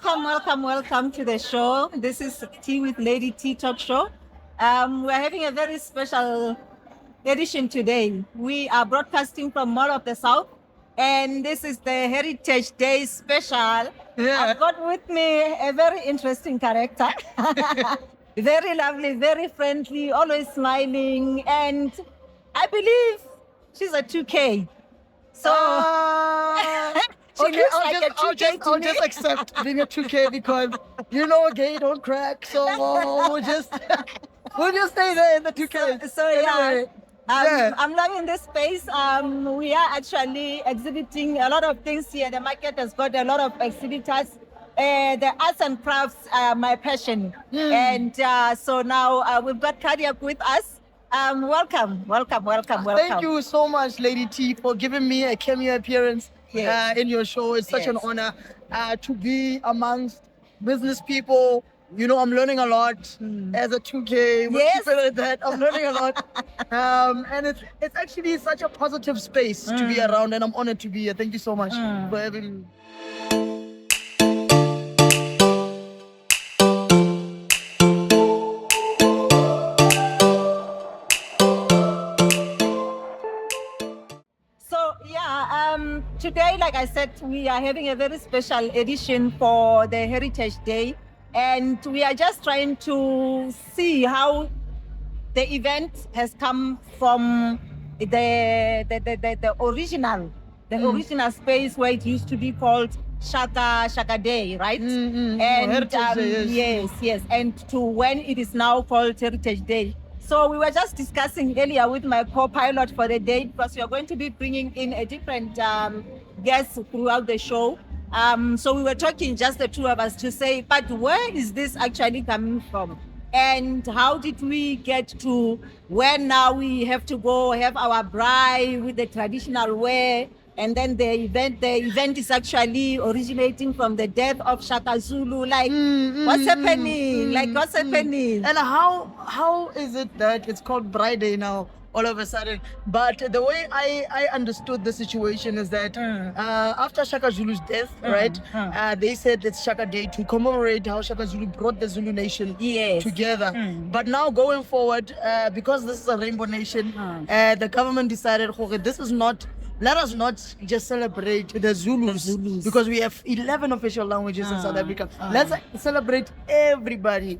welcome to the show. This is Tea with Lady T Talk Show. We're having a very special edition today. We are broadcasting from Mall of the South, and this is the Heritage Day special. Yeah. I've got with me a very interesting character. Very lovely, very friendly, always smiling, and I believe she's a 2K. So she Okay, looks I'll like just, a 2K I'll just, to I'll me. just accept being a 2K because gay don't crack. So we'll just stay there in the 2K. So yeah. Anyway, yeah. I'm loving this space. We are actually exhibiting a lot of things here. The market has got a lot of exhibitors. The arts and crafts are my passion. And so now we've got Cardiac with us. Welcome. Thank you so much, Lady T, for giving me a cameo appearance in your show. It's such an honor to be amongst business people. You know, I'm learning a lot as a 2K. We'll keep it at that. I'm learning a lot. And it's actually such a positive space to be around, and I'm honored to be here. Thank you so much for having me. Today, like I said, we are having a very special edition for the Heritage Day, and we are just trying to see how the event has come from the original space where it used to be called Shaka Day, right? And Heritage Day, yes, and to when it is now called Heritage Day. So we were just discussing earlier with my co-pilot for the day, because we are going to be bringing in a different guest throughout the show. So we were talking, just the two of us, to say, but where is this actually coming from? And how did we get to where now we have to go have our braai with the traditional wear? And then the event is actually originating from the death of Shaka Zulu. Like, what's happening? What's happening? And how is it that it's called Braai Day now all of a sudden? But the way I understood the situation is that after Shaka Zulu's death, right, they said it's Shaka Day to commemorate how Shaka Zulu brought the Zulu nation together. But now going forward, because this is a rainbow nation, the government decided, okay, let us not just celebrate the Zulus, because we have 11 official languages in South Africa. Let's celebrate everybody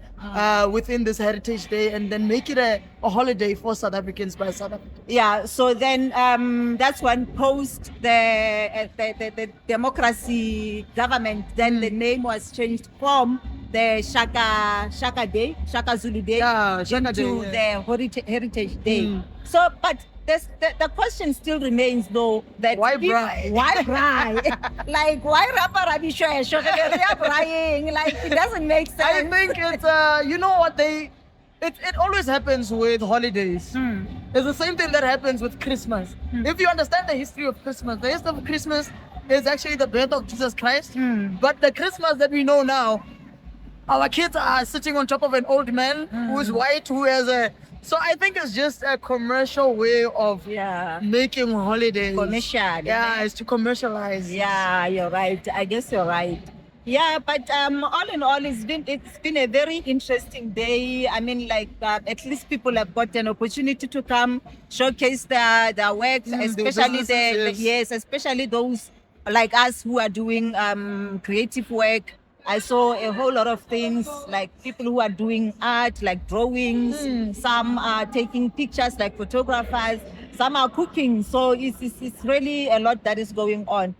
within this Heritage Day, and then make it a holiday for South Africans by South Africans. Yeah, so then that's when post the democracy government, then the name was changed from the Shaka Day, Shaka Zulu Day, into the Heritage Day. So, but the question still remains, though, that why braai? Why braai? Like, why rapper Rabishwe? Like, it doesn't make sense. I think it's you know what, it always happens with holidays. It's the same thing that happens with Christmas. If you understand the history of Christmas, the history of Christmas is actually the birth of Jesus Christ. But the Christmas that we know now, our kids are sitting on top of an old man who's white, who has a... So I think it's just a commercial way of making holidays. Commercial. Yeah, it's to commercialize. Yeah, you're right. I guess you're right. Yeah, but all in all, it's been a very interesting day. I mean, like at least people have got an opportunity to come showcase their work, especially especially those like us who are doing creative work. I saw a whole lot of things, like people who are doing art, like drawings. Some are taking pictures, like photographers. Some are cooking. So it's really a lot that is going on.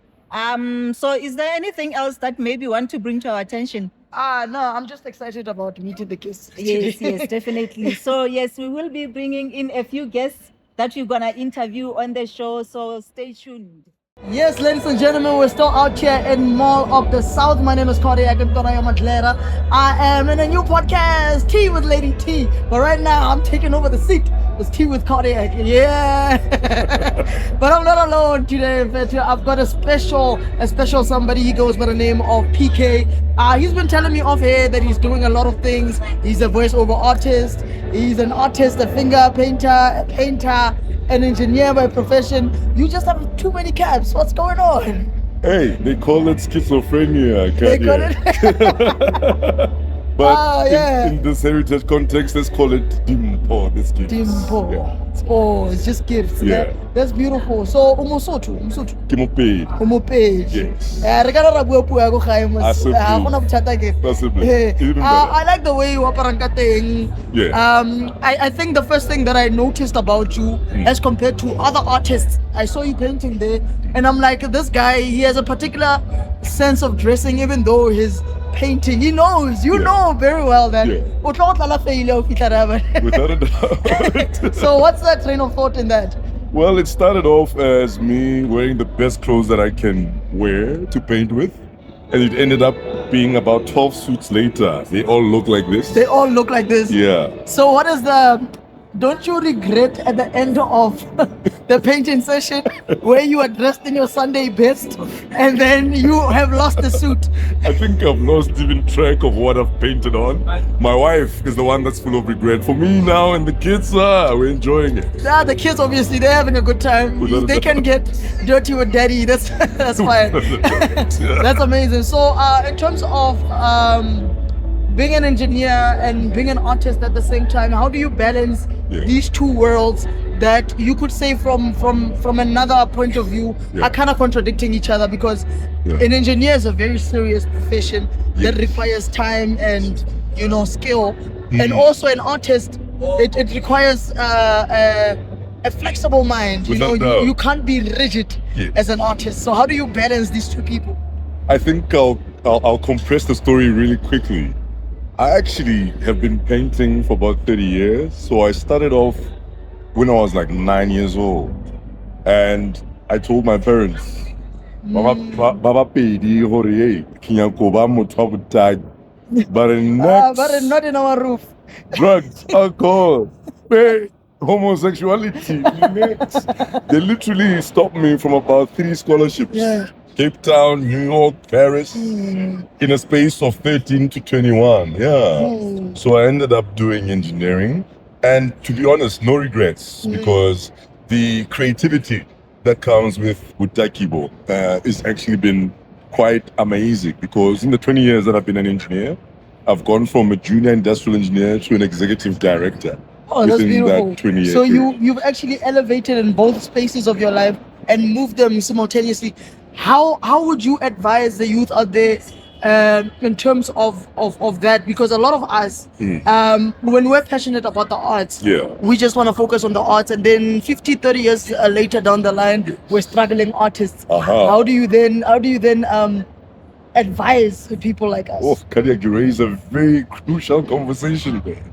So is there anything else that maybe you want to bring to our attention? No, I'm just excited about meeting the guests. Yes, definitely. So yes, we will be bringing in a few guests that we're going to interview on the show. So stay tuned. Yes, ladies and gentlemen, we're still out here in Mall of the South. My name is Cardiac uMhlanga. I am in a new podcast, Tea with Lady T. But right now, I'm taking over the seat. It's Tea with Cardiac. Yeah. But I'm not alone today. In fact, I've got a special somebody. He goes by the name of PK. He's been telling me off here that he's doing a lot of things. He's a voiceover artist. He's an artist, a finger painter, an engineer by profession. You just have too many caps. What's going on? Hey, they call it schizophrenia. They call it. But yeah. in this heritage context, let's call it dimpo. This gifts. Dimpo. Yeah. Oh, it's just gifts. Yeah. That's beautiful. So umosotho. Ke mo paid. Yes. Possibly. Even better. I like the way you operate thing. Yeah. I think the first thing that I noticed about you as compared to other artists, I saw you painting there, and I'm like, this guy, he has a particular sense of dressing, even though his painting, he knows, you know very well that Without a doubt. So what's that train of thought in that? Well, it started off as me wearing the best clothes that I can wear to paint with. And it ended up being about 12 suits later. They all look like this. They all look like this? Yeah. So what is don't you regret at the end of the painting session where you are dressed in your Sunday best and then you have lost the suit? I think I've lost even track of what I've painted on. My wife is the one that's full of regret. For me now and the kids, we're enjoying it. Yeah, the kids obviously, they're having a good time. They can get dirty with daddy. That's fine. That's amazing. So in terms of being an engineer and being an artist at the same time, how do you balance these two worlds that you could say from another point of view are kind of contradicting each other? Because an engineer is a very serious profession that requires time and skill, and also an artist, it requires a flexible mind. You can't be rigid as an artist. So how do you balance these two people? I think I'll compress the story really quickly. I actually have been painting for about 30 years. So I started off when I was like 9 years old. And I told my parents, Baba pedi hore kinyakoba motho botaki. But not in our roof. Drugs, alcohol, homosexuality. They literally stopped me from about 3 scholarships. Yeah. Cape Town, New York, Paris, in a space of 13 to 21. Yeah. So I ended up doing engineering. And to be honest, no regrets, because the creativity that comes with Utakibo has actually been quite amazing, because in the 20 years that I've been an engineer, I've gone from a junior industrial engineer to an executive director. Oh, that's beautiful. That 20 years. So you've actually elevated in both spaces of your life and moved them simultaneously. How would you advise the youth out there in terms of that? Because a lot of us, when we're passionate about the arts, we just want to focus on the arts, and then 50, 30 years later down the line, we're struggling artists. How do you then advise people like us? Oh, Kadiak, you raise a very crucial conversation there.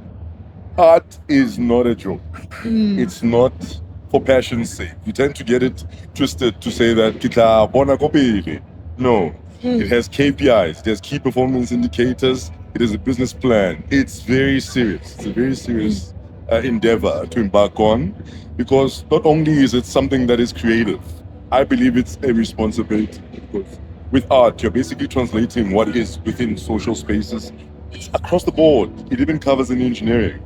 Art is not a joke. It's not for passion's sake. You tend to get it twisted to say that kita bona kopile. No, it has KPIs, there's key performance indicators, it is a business plan. It's very serious. It's a very serious endeavor to embark on, because not only is it something that is creative, I believe it's a responsibility, because with art, you're basically translating what is within social spaces. It's across the board. It even covers in engineering.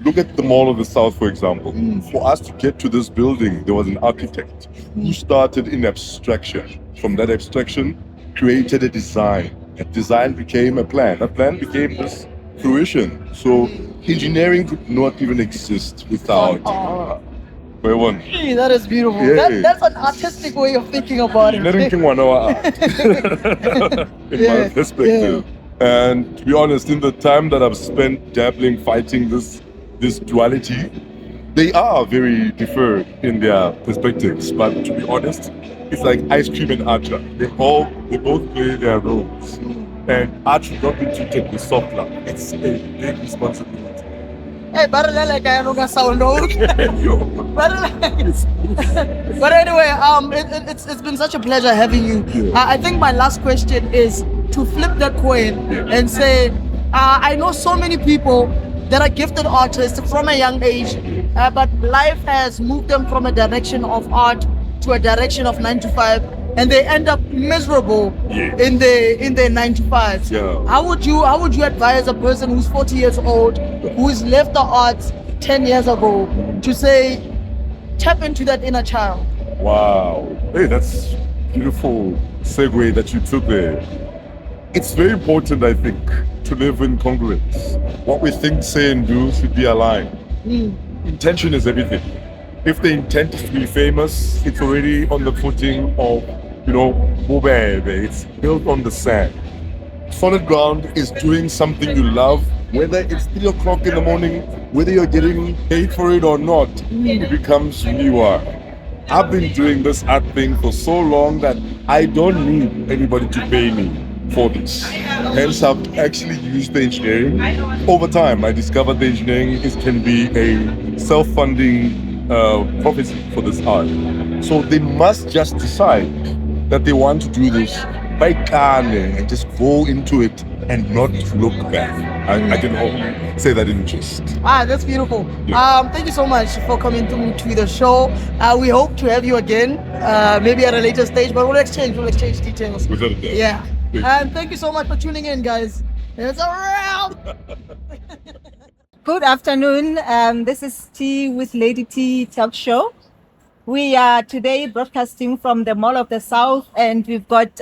Look at the Mall of the South, for example. For us to get to this building, there was an architect who started in abstraction. From that abstraction, created a design. That design became a plan. That plan became this fruition. So engineering could not even exist without where one. Hey, that is beautiful. Yeah. That's an artistic way of thinking about it. In my perspective. And to be honest, in the time that I've spent dabbling, fighting this duality, they are very different in their perspectives. But to be honest, it's like ice cream and archer. They both play their roles. And art should not be treated with soft love. It's a big responsibility. Hey, but anyway, it's been such a pleasure having you. I think my last question is to flip that coin and say, I know so many people that are gifted artists from a young age, but life has moved them from a direction of art to a direction of 9 to 5, and they end up miserable in their 9 to 5s. How would you advise a person who's 40 years old, who's left the arts 10 years ago, to say, tap into that inner child? Wow. Hey, that's beautiful segue that you took there. It's very important, I think, to live in congruence. What we think, say, and do should be aligned. Intention is everything. If the intent is to be famous, it's already on the footing of, bobebe. It's built on the sand. Solid ground is doing something you love, whether it's 3 o'clock in the morning, whether you're getting paid for it or not, it becomes who you are. I've been doing this art thing for so long that I don't need anybody to pay me for this. Hence, I've actually used the engineering. Over time, I discovered the engineering can be a self-funding prophecy for this art. So they must just decide that they want to do this by Kane and just go into it and not look back. I can only say that in gist. That's beautiful. Yeah. Thank you so much for coming to the show. We hope to have you again, maybe at a later stage, but we'll exchange details. Without a doubt. Yeah. Thank you. And thank you so much for tuning in, guys. It's a wrap. Good afternoon. This is Tea with Lady T talk show. We are today broadcasting from the Mall of the South, and we've got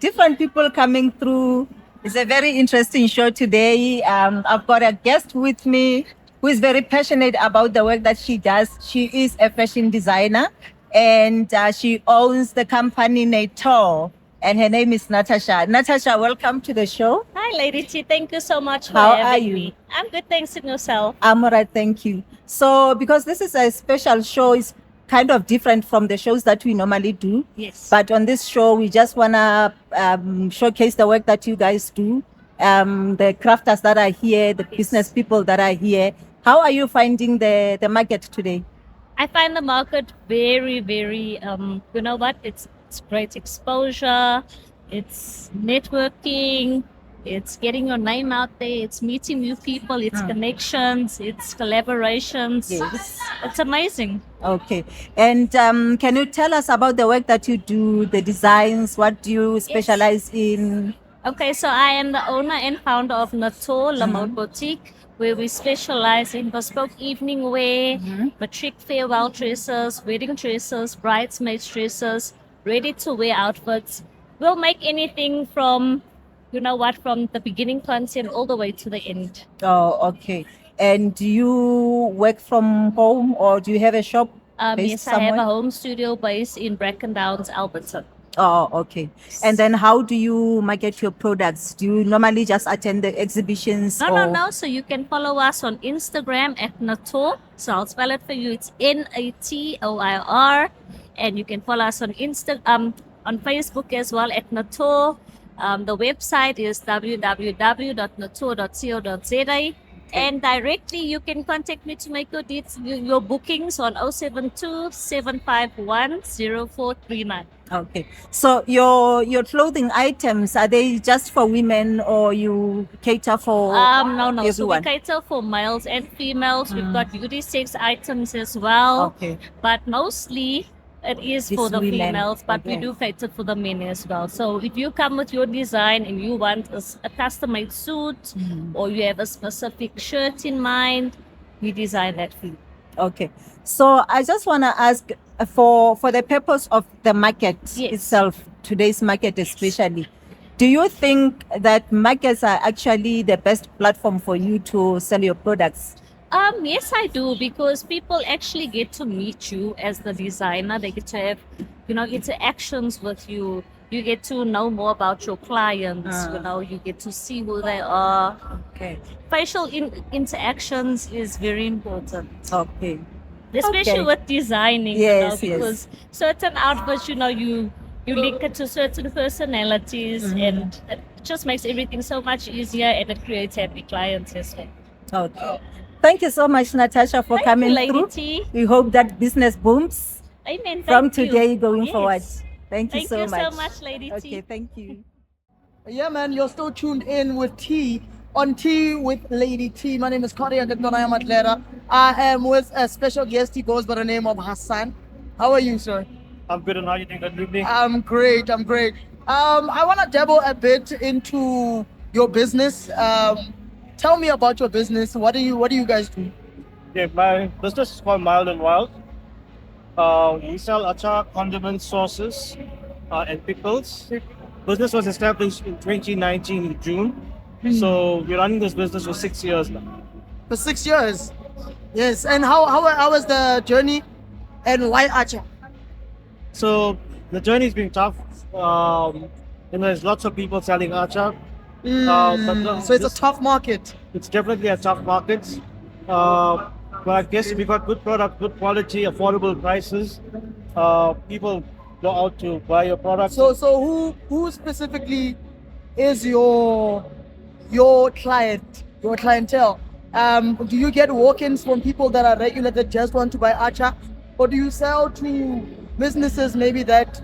different people coming through. It's a very interesting show today. I've got a guest with me who is very passionate about the work that she does. She is a fashion designer, and she owns the company Natoir, and her name is Natasha. Natasha, welcome to the show. Hi, Lady T. Thank you so much for How having are you? me. I'm good, thanks, and yourself. I'm all right, thank you. So, because this is a special show, it's kind of different from the shows that we normally do. Yes. But on this show, we just want to showcase the work that you guys do, the crafters that are here, the business people that are here. How are you finding the market today? I find the market very, very, you know what? It's great exposure. It's networking. It's getting your name out there. It's meeting new people. It's connections. It's collaborations. Yes. It's amazing. Okay. And can you tell us about the work that you do, the designs? What do you specialize in? Okay, so I am the owner and founder of Natoir La Mode Boutique, where we specialize in bespoke evening wear, matric farewell dresses, wedding dresses, bridesmaids dresses, ready-to-wear outfits. We'll make anything from, you know what, from the beginning concept all the way to the end. Oh, okay. And do you work from home, or do you have a shop based Yes, I somewhere? have a home studio based in Bracken Downs, Alberton. Oh, okay. And then how do you market your products? Do you normally just attend the exhibitions? No. So you can follow us on Instagram at Natoir. So I'll spell it for you. It's Natoir. And you can follow us on on Facebook as well at Natoir. The website is www.natoir.co.za. And directly you can contact me to make your bookings on 072 751 0439. Okay. So your clothing items, are they just for women, or you cater for No. So we everyone? cater for males and females. We've got unisex items as well. Okay. But mostly it is It's for the women. females, but we Okay. do cater for the men as well. So if you come with your design and you want a custom-made suit, or you have a specific shirt in mind, we design that for you. Okay. So I just want to ask, for the purpose of the market Yes. itself, today's market especially, do you think that markets are actually the best platform for you to sell your products? Yes, I do, because people actually get to meet you as the designer. They get to have, interactions with you. You get to know more about your clients. You get to see who they are. Okay. Facial interactions is very important, Okay. especially Okay. with designing. Yes, because certain outfits, you link it to certain personalities, and it just makes everything so much easier, and it creates happy clients as well. Okay. Thank you so much, Natasha, for Thank coming you, Lady through. T. We hope that business booms Amen. from Thank you. today going Yes. forward. Thank you Thank so you much. so much, Lady T. Okay, thank you. Yeah, man, you're still tuned in with Tea on Tea with Lady T. My name is Korea Atlera. I am with a special guest. He goes by the name of Hassan. How are you, sir? I'm good, and how you think that evening? I'm great. I want to dabble a bit into your business. Tell me about your business. What do you guys do? Yeah, my business is called Mild and Wild. We sell achar condiment sauces and pickles. Business was established in 2019 in June. So we're running this business for 6 years now. For 6 years. Yes. And how was the journey and why Acha? So the journey's been tough. There's lots of people selling acha. So it's a tough market. It's definitely a tough market. But I guess we got good product, good quality, affordable prices. People go out to buy your product. So who specifically is your client, your clientele? Do you get walk-ins from people that are regular that just want to buy acha, or do you sell to businesses maybe that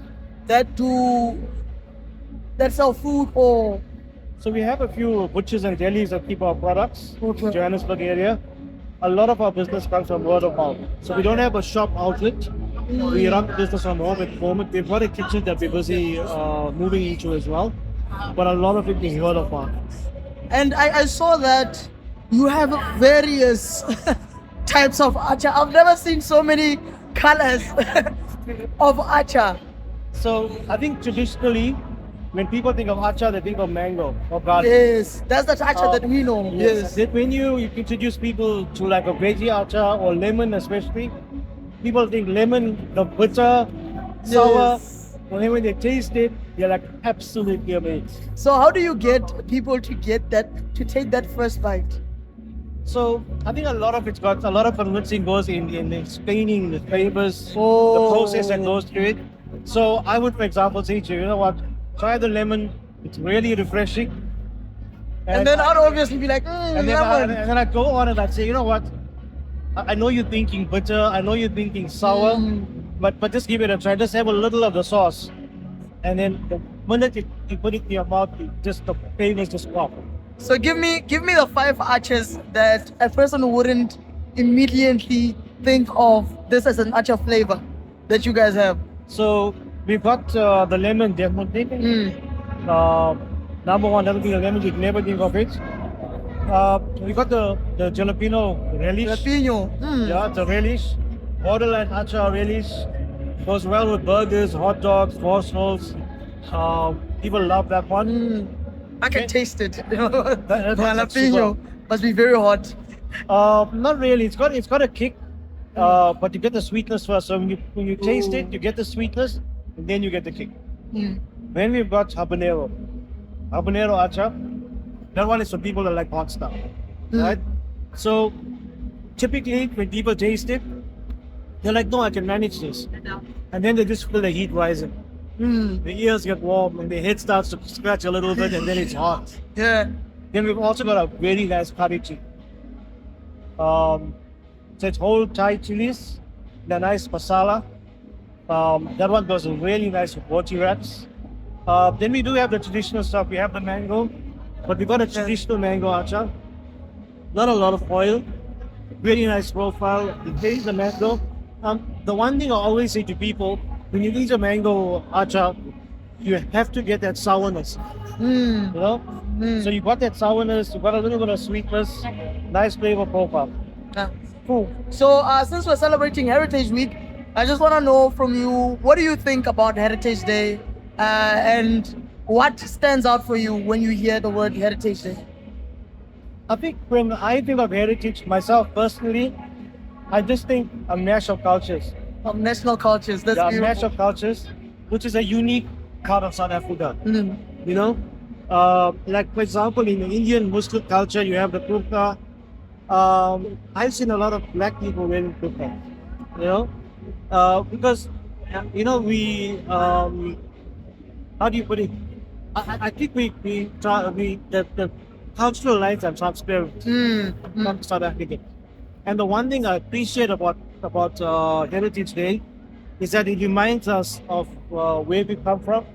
sell food or? So we have a few butchers and delis that keep our products Okay. in Johannesburg area. A lot of our business comes from word of mouth. So we don't have a shop outlet. We run the business from home at the moment. We've got a kitchen that we're busy moving into as well. But a lot of it is word of mouth. And I saw that you have various types of acha. I've never seen so many colors of acha. So I think traditionally, when people think of acha, they think of mango or garlic. Yes, that's the acha that we know. Yes. That when you introduce people to like a veggie acha or lemon especially, people think lemon, the bitter, sour. Yes. And then when they taste it, they're like absolutely amazed. So how do you get people to get that, to take that first bite? So I think a lot of convincing goes in explaining the flavors, the Oh. process that goes through it. So I would, for example, say to you, you know what, try the lemon. It's really refreshing. And then I'd obviously be like, And lemon. then I go on and I say, you know what? I know you're thinking bitter. I know you're thinking sour, but just give it a try. Just have a little of the sauce, and then the minute you put it in your mouth, the flavors just pop. So give me the 5 achas that a person wouldn't immediately think of this as an acha flavor that you guys have. So we've got the lemon definitely. Number one, definitely the lemon. You'd never think of it. We got the jalapeno relish. Jalapeno. Yeah, it's a relish. Borderline acha relish. Goes well with burgers, hot dogs, horse rolls. People love that one. I can taste it. that's Jalapeno must be very hot. Not really. It's got a kick, but you get the sweetness first. So when you taste it, you get the sweetness, and then you get the kick. Then we've got habanero acha. That one is for people that like hot stuff, right? So typically when people taste it, they're like, no, I can manage this. And then they just feel the heat rising. The ears get warm and the head starts to scratch a little bit and then it's hot. Yeah. Then we've also got a very nice curry chili. So it's whole Thai chilies, the nice masala. That one goes really nice with roti wraps. Then we do have the traditional stuff. We have the mango, but we got a traditional mango acha. Not a lot of oil. Very nice profile. You taste the mango. The one thing I always say to people, when you eat a mango acha, you have to get that sourness. You know? So you got that sourness, you got a little bit of sweetness, nice flavor profile. Cool. So since we're celebrating Heritage Week, I just want to know from you, what do you think about Heritage Day, and what stands out for you when you hear the word Heritage Day? I think when I think of heritage, myself personally, I just think a mash of cultures. Of national cultures. That's Yeah, a beautiful. mash of cultures, which is a unique part of South Africa. You know, like for example, in the Indian Muslim culture, you have the kurta. I've seen a lot of black people wearing kurta. You know, because you know how do you put it? I think the cultural lines are transparent from South Africa. And the one thing I appreciate about Heritage Day is that it reminds us of where we come from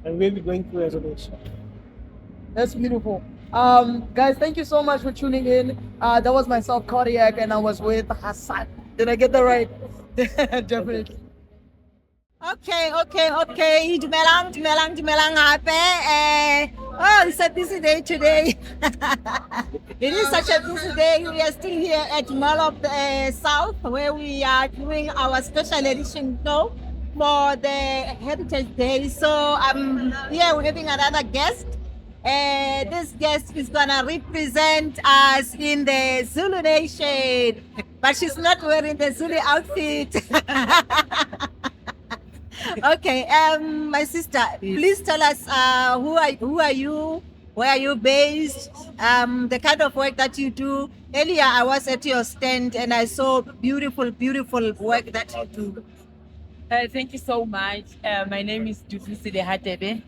and where we're going to as a nation. That's beautiful. Guys, thank you so much for tuning in. That was myself, Cardiac, and I was with Hassan. Did I get that right? Definitely. Okay. Dumelang hape. Oh, it's a busy day today. It is such a busy day. We are still here at Mall of the South, where we are doing our special edition show. for the Heritage Day. So I'm here we're having another guest. This guest is gonna represent us in the Zulu Nation, but she's not wearing the Zulu outfit. Okay, my sister, please tell us who are you? Where are you based? The kind of work that you do. Earlier, I was at your stand and I saw beautiful work that you do. Thank you so much. My name is Dufusile Hatebe,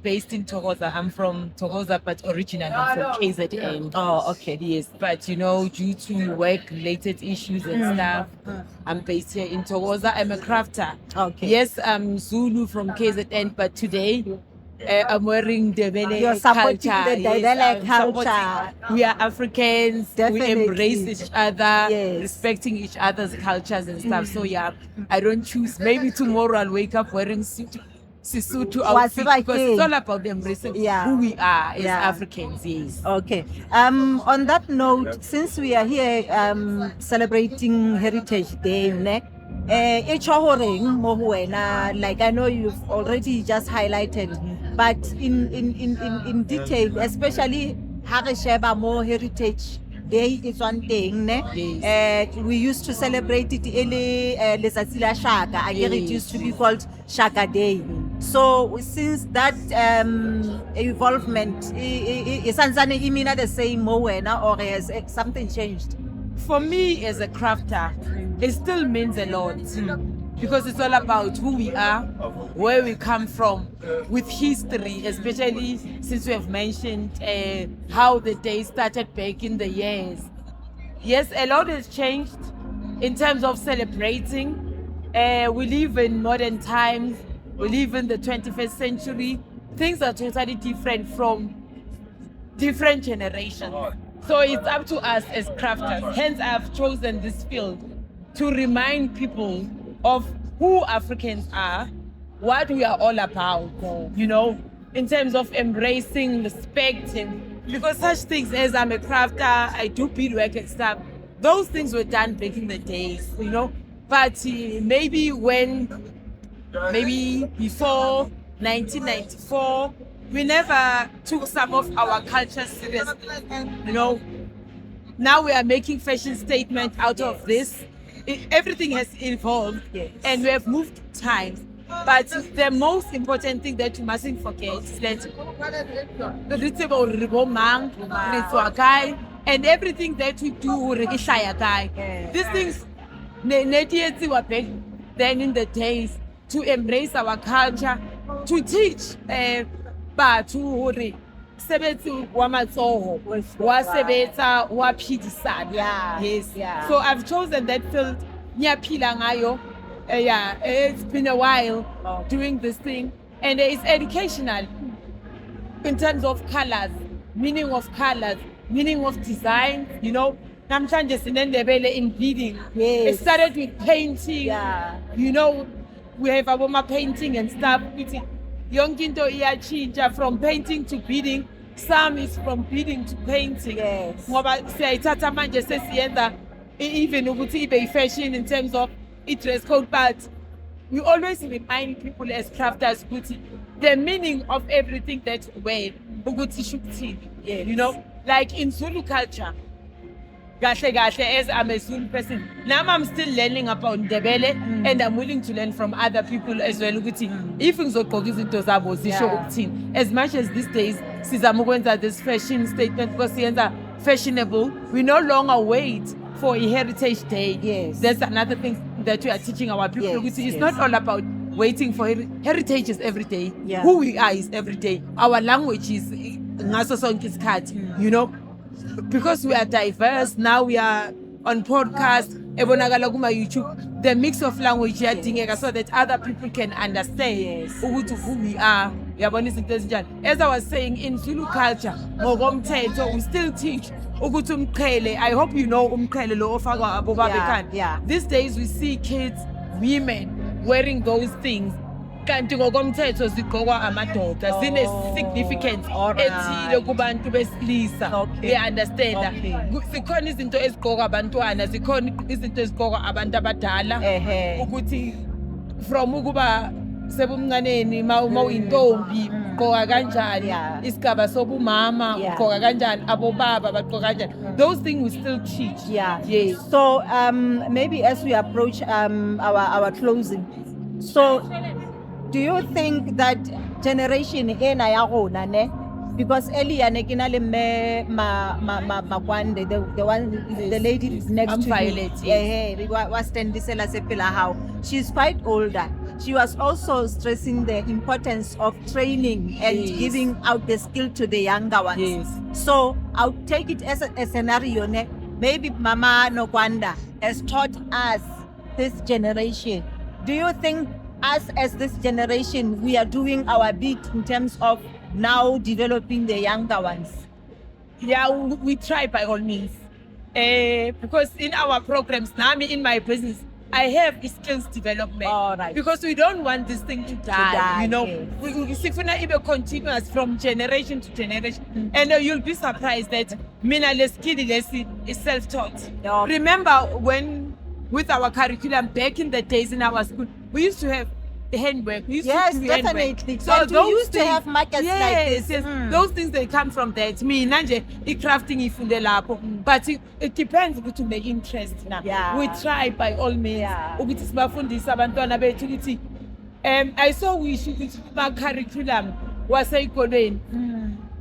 based in Togoza. I'm from Togoza, but originally I'm from KZN. Oh, okay. Yes, but due to work-related issues and stuff, I'm based here in Togoza. I'm a crafter. Okay. Yes, I'm Zulu from KZN, but today I'm wearing Ndebele You're supporting culture. the Ndebele I'm culture. supporting- We are Africans. Definitely. We embrace each other, Yes. respecting each other's cultures and stuff. So yeah, I don't choose. Maybe tomorrow I'll wake up wearing Sisutu outfit because it's all about embracing who we are as Africans. Yes. Okay. On that note, since we are here celebrating Heritage Day, like I know you've already just highlighted, but in detail, especially Harisheba more Heritage Day is one thing. We used to celebrate it early Lesatila Shaka. I guess it used to be called Shaka Day. So since that evolvement, is Tanzania the same or has something changed? For me as a crafter, it still means a lot because it's all about who we are, where we come from, with history, especially since we have mentioned how the day started back in the years. Yes, a lot has changed in terms of celebrating. We live in modern times. We live in the 21st century. Things are totally different from different generations. So it's up to us as crafters. Hence, I've chosen this field to remind people of who Africans are, what we are all about, in terms of embracing, respecting. Because such things as I'm a crafter, I do beadwork and stuff, those things were done back in the days, But maybe before 1994, we never took some of our culture seriously, Now we are making fashion statement out of this. Everything has evolved and we have moved times. But the most important thing that you mustn't forget is that and everything that we do, these things, were back then in the days to embrace our culture, to teach batho hore sebetsi wa matsoho wa sebetsa wa phidisana. Yes. So I've chosen that field. Ngiyaphila ngayo. It's been a while doing this thing, and it's educational in terms of colors, meaning of design. Namhlanje sinendebele in beading. It started with painting. We have our painting and stuff. Yonke into iyachinja from painting to beading. Some is from beading to painting. Ngoba siyayithatha manje sesiyenza even ukuthi ibe fashion in terms of dress code, but we always remind people as crafters ukuthi the meaning of everything that we wear ukuthi shukuthini. Like in Zulu culture, as I'm a Zulu person, now I'm still learning about Ndebele, and I'm willing to learn from other people as well. If as much as these days, this fashion statement because fashionable, we no longer wait for a Heritage Day. That's another thing that we are teaching our people. It's not all about waiting for heritage is every day. Who we are is every day. Our language is because we are diverse. Now we are on podcast, YouTube, the mix of language so that other people can understand who we are. As I was saying, in Zulu culture, we still teach. I hope you know These days we see kids, women wearing those things. Kanti ngokomthetho zigqokwa amadoda significance ethile kubantu besilisa. They understand. Zikhona izinto ezigqokwa abantwana, zikhona izinto ezigqokwa abantu abadala ukuthi from ukuba sebumncaneni mawuyintombi ugqoka kanjani, Yeah. isigaba sobumama Yeah. ugqoka kanjani, abobaba bagqoka kanjani. Those things we still teach. Yeah. Yes. So maybe as we approach our closing, so do you think that generation ena ya rona ne, because earlier ne ke na le mme Makwande, the one, the lady next to Violet, you, was standisela sepela how she's quite older. She was also stressing the importance of training and Yes. giving out the skill to the younger ones. Yes. So I'll take it as a scenario. Maybe Mama Nokwanda has taught us this generation. Do you think us as this generation, we are doing our bit in terms of now developing the younger ones? Yeah, we try by all means. Because in our programs, now in my business, I have skills development. All right. Because we don't want this thing to die. die, You know, yes. we see it continuous from generation to generation. And you'll be surprised that mina leskidi lesi is self-taught. Yeah. Remember when with our curriculum back in the days in our school, we used to have handwork. We used Yes, to do handwork. definitely. So And we those used to things- have markets yes, like this. Yes, Mm. those things they come from that. Me nanje crafting ifunde lapho. But it depends ukuthi the interest na. Yeah. We try by all means. Yeah. Ukuthi sibafundise abantwana bethu ukuthi I saw we should my curriculum waseyikolweni.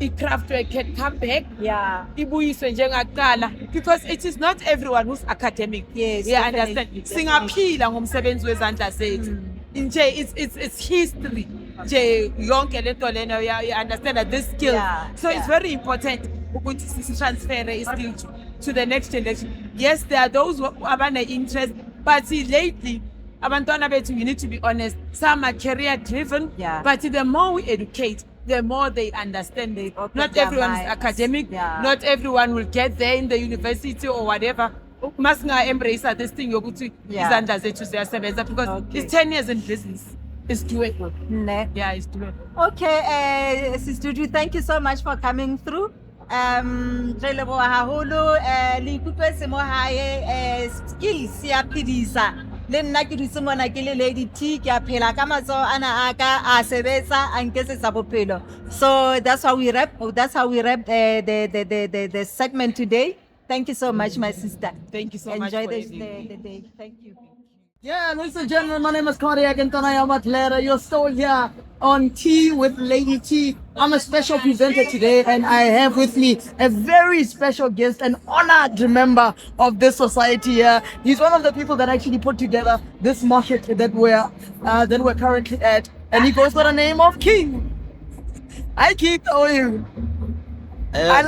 I-craft work can come back. Yeah. Ibuyiswe njengakuqala because it is not everyone who's academic. Yes, Yeah, definitely, understand. Singaphila ngomsebenzi wezandla zethu. Nje it's history. Nje yonke lento lena you understand that this skill. Yeah, So it's yeah. very important ukuthi transfer skill to the next generation. Yes, there are those who have an interest, but lately abantwana bethu, we need to be honest, some are career driven. Yeah. But the more we educate, the more they understand it. open Not their everyone is minds. academic. Yeah. Not everyone will get there in the university or whatever. Must embrace this thing yokuthi Yeah. izandla zethu ziyasebenza because Okay. it's 10 years in business. It's doable. Ne? Yeah, it's doable. Okay, Sister Judy, thank you so much for coming through. Re leboha haholo, le ikutlwe se mo hae, skills ya phedisa. Le nna ke dutse mona ke le Lady T, ke a phela ka matsoho ana a ka a sebetsa a nkesetsa bophelo. So that's how we wrap the segment today. Thank you so much, my sister. Thank you so much Enjoy for the having me. day. Thank you. Yeah, ladies and gentlemen, my name is Cardiac and uMhlanga. You're still here on Tea with Lady T. I'm a special presenter today, and I have with me a very special guest, an honored member of this society here. He's one of the people that actually put together this market that we're currently at, and he goes by the name of King. Hi, Keith. How are you? I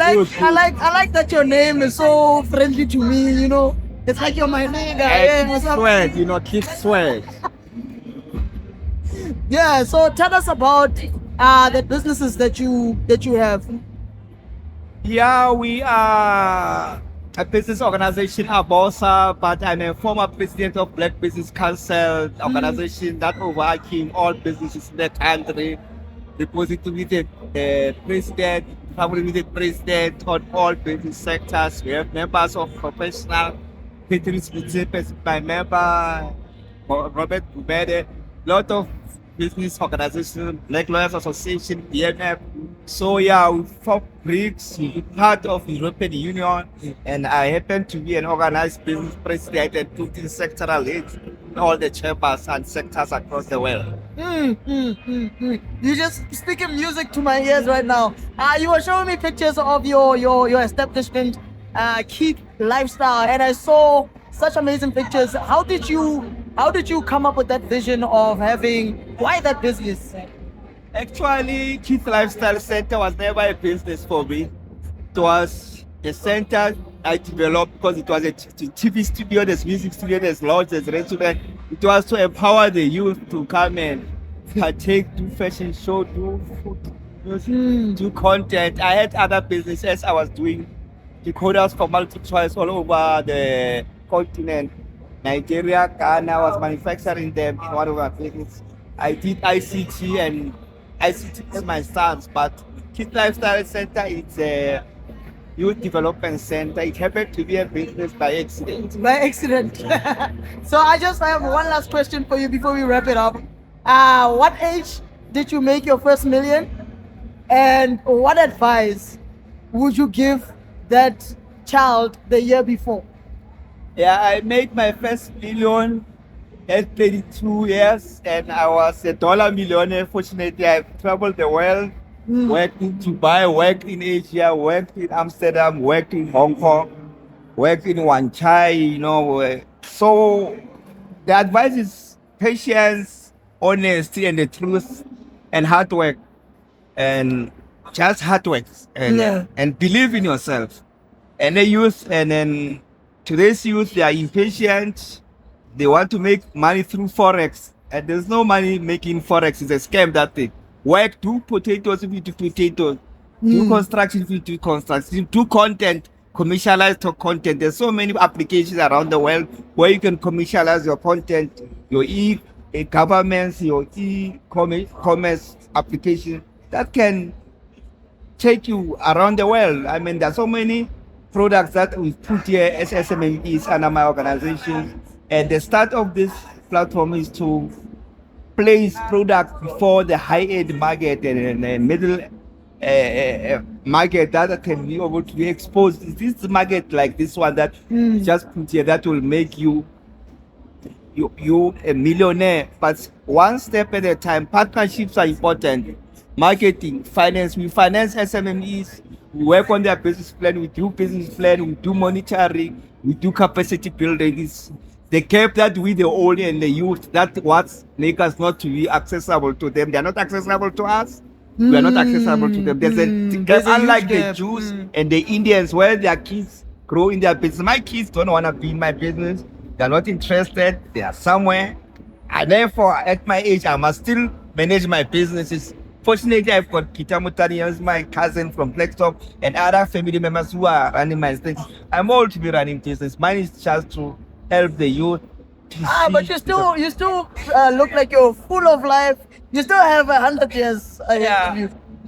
like that your name is so friendly to me. You know, it's like you're my nigga. Yeah, what's up? Swag, you know, keep swag. Yeah, so tell us about the businesses that you have. Yeah, we are a business organization, Abosa, but I'm a former president of Black Business Council organization that overarching all businesses in the country. Repository with the president, family with the president on all business sectors. We have members of professional Patriots by member Robert Bubede, lot of business organizations, Black Lawyers Association, BMF. So yeah, we form BRICS, we're part of the European Union, and I happen to be an organized business president and putting sectoral leads in all the chambers and sectors across the world. You just speaking music to my ears right now. You were showing me pictures of your establishment, Keith Lifestyle, and I saw such amazing pictures. How did you come up with that vision of why that business? Actually, Keith Lifestyle Center was never a business for me. It was a center I developed because it was a TV studio, there's music studio, there's lodge, there's restaurant. It was to empower the youth to come and partake, do fashion show, do food, music, do content. I had other businesses I was doing decoders for multiple choice all over the continent. Nigeria, Ghana, I was manufacturing them in one of our businesses. I did ICT, and ICT is my stance, but Keith Lifestyle Center, it's a Youth Development Center. It happened to be a business by accident. By accident. So I have one last question for you before we wrap it up. What age did you make your first million? And what advice would you give that child the year before? Yeah, I made my first million at 32 years, and I was a dollar millionaire. Fortunately, I've traveled the world, worked in Dubai, worked in Asia, worked in Amsterdam, worked in Hong Kong, worked in Wan Chai, So the advice is patience, honesty, and the truth, and hard work, and just hard work, and believe in yourself. And the youth, and then today's youth, they are impatient. They want to make money through forex, and there's no money making forex. It's a scam. That thing. Work, do potatoes if you do potatoes, do construction if you do construction, do content, commercialize to content. There's so many applications around the world where you can commercialize your content, your e-governments, your e-commerce application that can take you around the world. I mean, there's so many products that we put here as SMMEs under my organization. And the start of this platform is to place products before the high-end market and the middle market that can be able to be exposed. This market like this one that just put here that will make you a millionaire. But one step at a time. Partnerships are important. Marketing, finance. We finance SMMEs. We work on their business plan. We do business plan. We do monitoring. We do capacity building. It's the gap that we, the old and the youth, that's what make us not to be accessible to them. They are not accessible to us. We are not accessible to them. There's unlike the Jews and the Indians where their kids grow in their business. My kids don't want to be in my business. They're not interested. They are somewhere. And therefore, at my age, I must still manage my businesses. Fortunately, I've got Kita Mutani, who's my cousin from Blackstop, and other family members who are running my things. I'm all to be running business. Mine is just to help the youth. But you still look like you're full of life. You still have 100 years.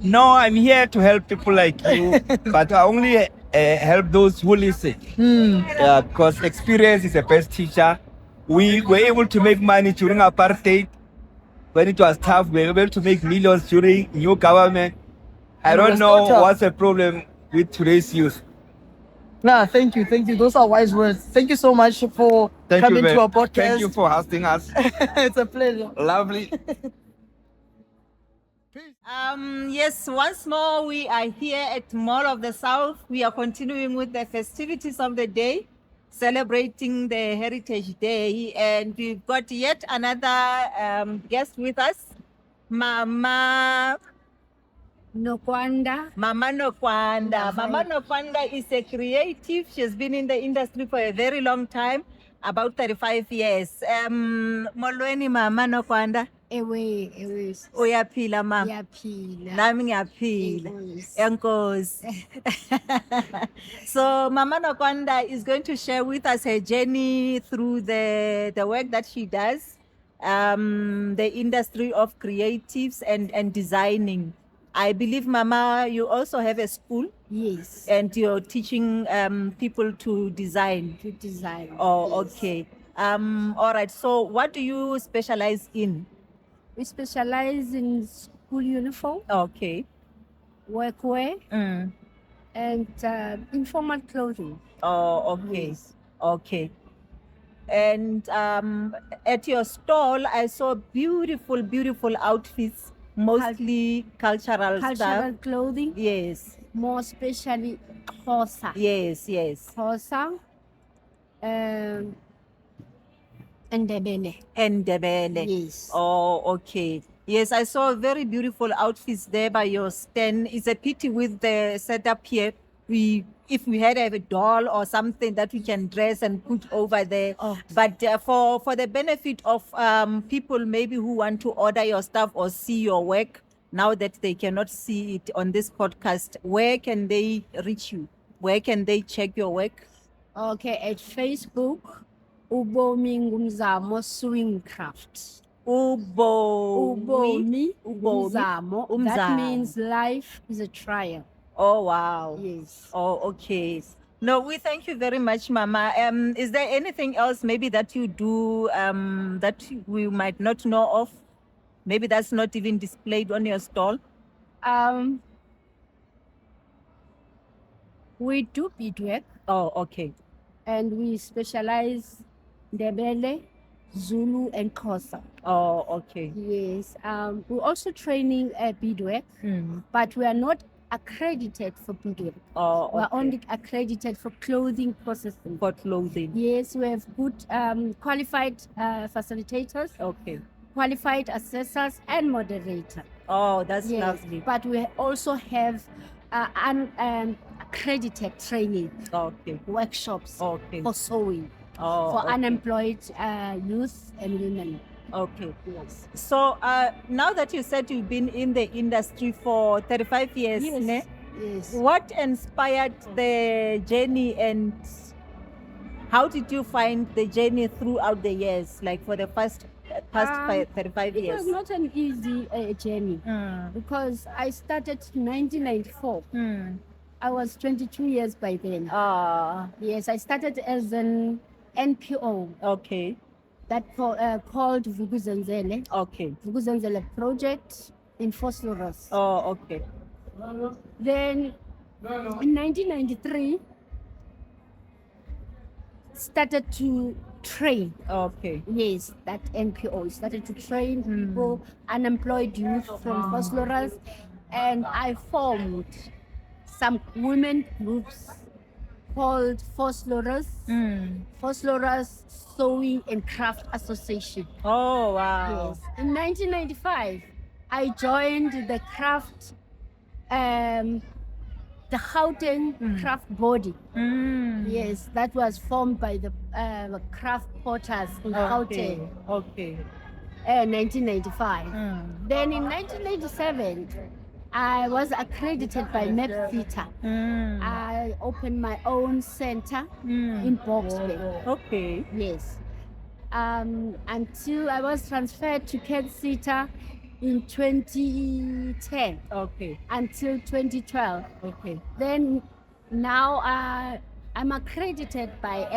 No, I'm here to help people like you, but I only help those who listen. Because experience is the best teacher. We were able to make money during apartheid. When it was tough, we were able to make millions during new government. I don't know what's the problem with today's youth. Thank you. Those are wise words. Thank you so much for coming to our podcast. Thank you for hosting us. It's a pleasure. Lovely. Yes, once more we are here at Mall of the South. We are continuing with the festivities of the day, celebrating the Heritage Day, and we've got yet another guest with us, Mama Nokwanda. Mama Nokwanda. Mama Nokwanda is a creative. She's been in the industry for a very long time, about 35 years. Molweni Mama Nokwanda. Ewe. Uyaphila mama? Ngiyaphila. Nami ngiyaphila. Enkosi. So Mama Nokwanda is going to share with us her journey through the work that she does, the industry of creatives and designing. I believe, Mama, you also have a school. Yes. And you're teaching people to design. Oh, okay. All right. So what do you specialize in? We specialize in school uniform. Okay. Workwear. And informal clothing. Oh, okay. Yes. Okay. And at your stall, I saw beautiful outfits. Mostly cultural stuff. Clothing. Yes. More especially Xhosa. Yes. Xhosa. And Ndebele. Yes. Oh, okay. Yes, I saw very beautiful outfits there by your stand. It's a pity with the setup here. If we had a doll or something that we can dress and put over there. Oh. But for the benefit of people maybe who want to order your stuff or see your work, now that they cannot see it on this podcast, where can they reach you? Where can they check your work? Okay, at Facebook, Ubomi Ngumzamo Sewing Craft. Ubomi Ngumzamo. That means life is a trial. Oh, wow. Yes. Oh, okay. No, we thank you very much, Mama. Is there anything else maybe that you do that we might not know of? Maybe that's not even displayed on your stall? We do beadwork, Oh, okay. and we specialize Ndebele, Zulu, and Xhosa. Oh, okay. Yes. We're also training beadwork, but we are not accredited for beadwork. Oh, We're okay. only accredited for clothing processing. For clothing. Yes, we have good qualified facilitators, Okay. qualified assessors, and moderator. Oh, that's Yes, lovely. but we also have accredited training Okay. workshops Okay. for sewing Oh, for okay. unemployed youth and women. Okay. Yes. So now that you said you've been in the industry for 35 years, Yes. ne? Yes. What inspired the journey, and how did you find the journey throughout the years, like for the past 35 It years? was not an easy journey because I started in 1994. I was 22 years by then. Yes, I started as an NPO Okay. that called Vukuzenzele. Okay. Vukuzenzele project in Vosloorus. Oh, okay. Then in 1993, started to train. Okay. Yes, that NPO started to train people, unemployed youth from Vosloorus, and I formed some women groups called Vosloorus Sewing and Craft Association. Oh, wow. Yes. In 1995, I joined the craft, the Gauteng craft body. Yes, that was formed by the craft potters in Gauteng. Okay. 1995. Then in 1997, I was accredited by MEPFITA. I opened my own center in Boksburg. Okay. Yes. Until I was transferred to KZSita in 2010 Okay. until 2012. Okay. Then now I'm accredited by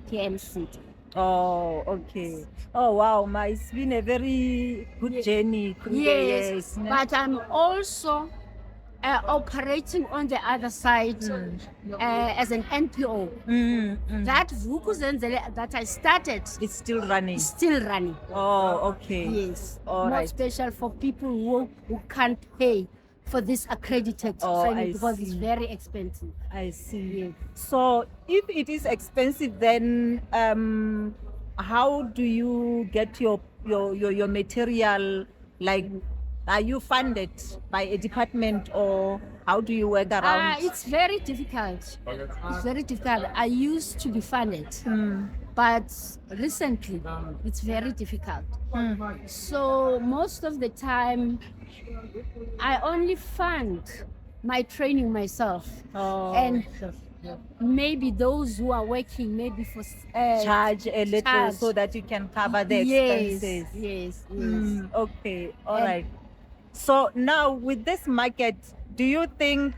FPMC. Oh, okay. Oh, wow. It's been a very good journey through the years. ne? But I'm also operating on the other side as an NPO. That Vukuzenzele that I started It's still running. is still running. Oh, okay. Yes. All Not right. special for people who can't pay for this accredited Oh, training I because it's see. very expensive. I see. Yes. So, if it is expensive, then how do you get your material? Like, are you funded by a department, or how do you work around? It's very difficult. It's very difficult. I used to be funded, but recently it's very difficult. So most of the time, I only fund my training myself, and maybe those who are working maybe for Charge a little charge. so that you can cover the Yes, expenses. yes. Okay, all And- right. So now with this market, do you think,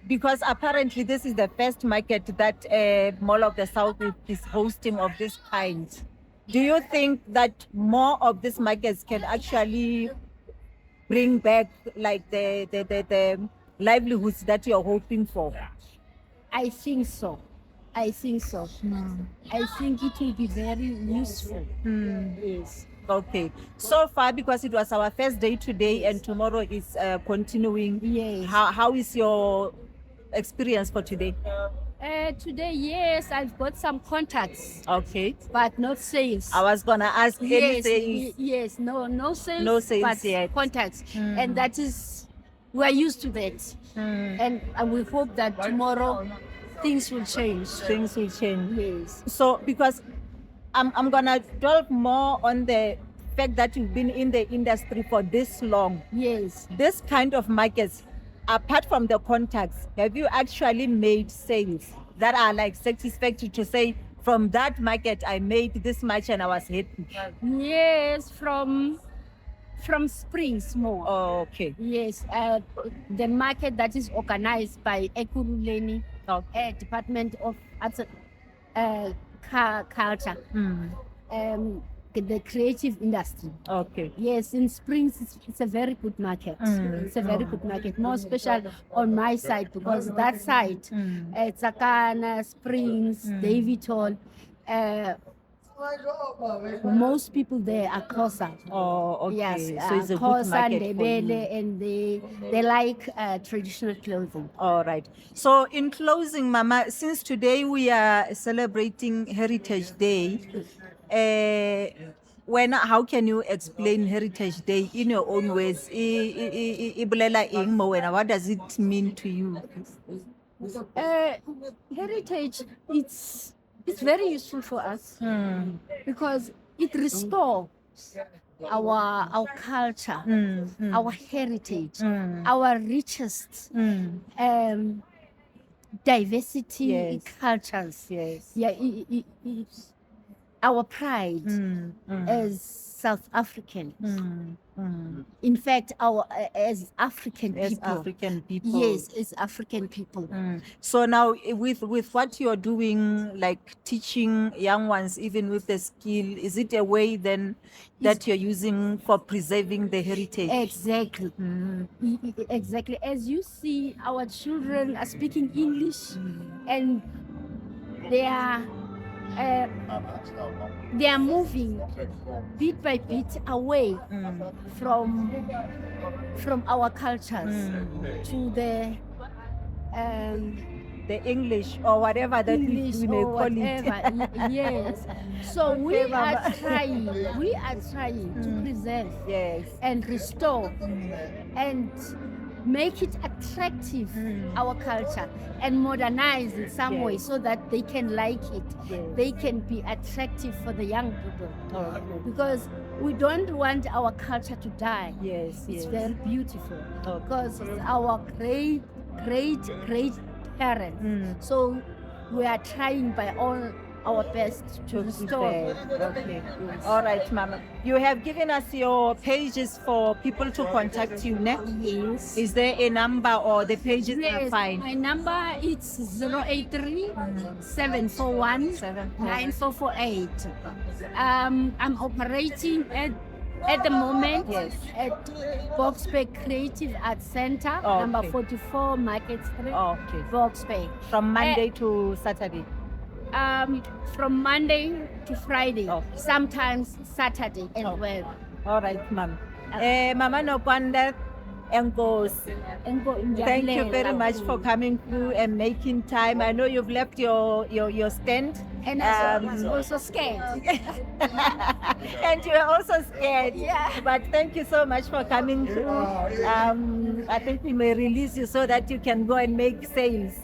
because apparently this is the first market that Mall of the South is hosting of this kind, do you think that more of these markets can actually bring back like the livelihoods that you're hoping for? I think so. I think so. I think it will be very useful. Yes. Okay. So far, because it was our first day today and tomorrow is continuing, Yes. how is your experience for today? Today, yes, I've got some contacts, Okay. but not sales. I was gonna ask Yes, anything. yes, no sales. No sales but yet. contacts, and that is we're used to that, and we hope that tomorrow things will change. Things will change. Yes. So because I'm gonna delve more on the fact that you've been in the industry for this long. Yes. This kind of markets, apart from the contacts, have you actually made sales that are like satisfactory to say, from that market I made this much and I was happy? Yes, from From Springs more. Oh, okay. Yes, the market that is organized by Ekuruleni Department of Arts, Culture, the creative industry. Okay. Yes, in Springs, it's a very good market. It's a very good market, more special on my side because that side, Tsakana, Springs, David Hall, most people there are Xhosa. Oh, okay. Yes, So it's a good Xhosa, market for Ndebele, you. and they like traditional clothing. All right. So in closing, Mama, since today we are celebrating Heritage Day, how can you explain Heritage Day in your own words? Ibulela eng mo wena? What does it mean to you? Heritage, it's very useful for us because it restores our culture, our heritage, our richest diversity cultures. Yes. Yeah, our pride as South Africans. In fact, as African people. Yes, as African people. So now with what you're doing, like teaching young ones, even with the skill, is it a way then that you're using for preserving the heritage? Exactly. Exactly. As you see, our children are speaking English and they are moving bit by bit away from our cultures to the English or whatever that English we may or call whatever. it. Yes. So we are trying to preserve and restore and make it attractive, our culture, and modernize in some way so that they can like it. They can be attractive for the young people. Because we don't want our culture to die. It's very beautiful because it's our great parents. So we are trying by all our best to restore. Okay. All right, Mama. You have given us your pages for people to contact you next. Yes. Is there a number or the pages are fine? My number is 083 741 9448. I'm operating at the moment at Boxbay Creative Arts Center, number 44 Market Street, Boxbay. From Monday to Saturday? From Monday to Friday, sometimes Saturday as well. All right, Ma'am. Mama Nokwanda, thank you very much for coming through and making time. I know you've left your stand. And I was also scared. And you are also scared. Yeah. But thank you so much for coming through. I think we may release you so that you can go and make sales.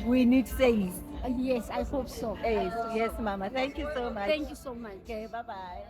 We need sales. Yes, I hope so. Yes, Mama. Thank you so much. Thank you so much. Okay, bye-bye.